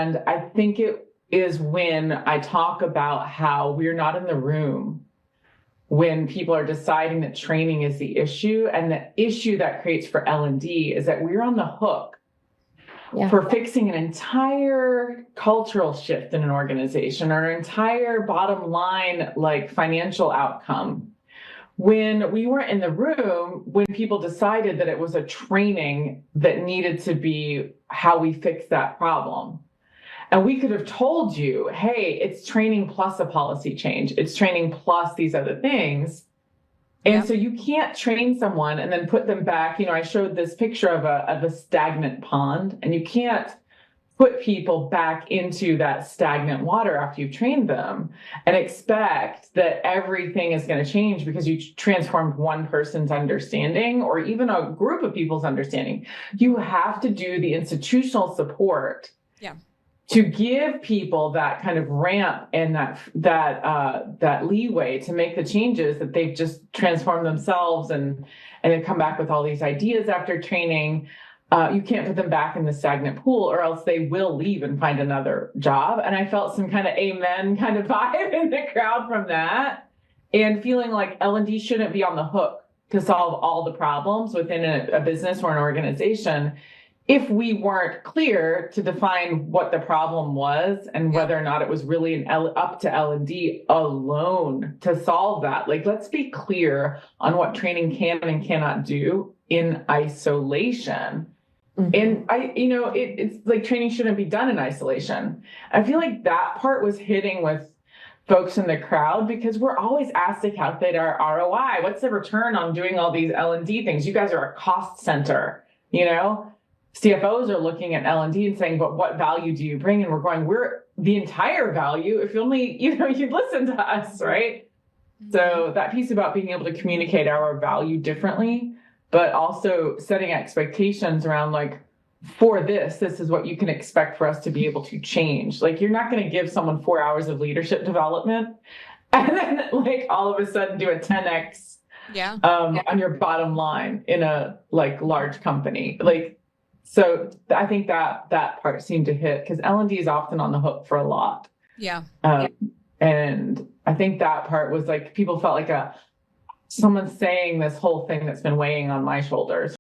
And I think it is when I talk about how we're not in the room when people are deciding that training is the issue. And the issue that creates for L&D is that we're on the hook for fixing an entire cultural shift in an organization or an entire bottom line, like financial outcome. When we weren't in the room, when people decided that it was a training that needed to be how we fix that problem. And we could have told you, hey, it's training plus a policy change. It's training plus these other things. And so you can't train someone and then put them back. I showed this picture of a stagnant pond, and you can't put people back into that stagnant water after you've trained them and expect that everything is going to change because you transformed one person's understanding or even a group of people's understanding. You have to do the institutional support to give people that kind of ramp and that leeway to make the changes that they've just transformed themselves and then come back with all these ideas after training. You can't put them back in the stagnant pool or else they will leave and find another job. And I felt some kind of amen kind of vibe in the crowd from that, and feeling like L&D shouldn't be on the hook to solve all the problems within a business or an organization if we weren't clear to define what the problem was and whether or not it was really up to L&D alone to solve that. Like, let's be clear on what training can and cannot do in isolation. And it's like training shouldn't be done in isolation. I feel like that part was hitting with folks in the crowd because we're always asked to calculate our ROI. What's the return on doing all these L&D things? You guys are a cost center, CFOs are looking at L&D and saying, but what value do you bring? And we're going, we're the entire value. If only, you'd listen to us, right? So that piece about being able to communicate our value differently, but also setting expectations around like, for this is what you can expect for us to be able to change. Like, you're not going to give someone 4 hours of leadership development and then like all of a sudden do a 10X on your bottom line in a like large company. So I think that part seemed to hit because L&D is often on the hook for a lot. And I think that part was like, people felt like someone saying this whole thing that's been weighing on my shoulders.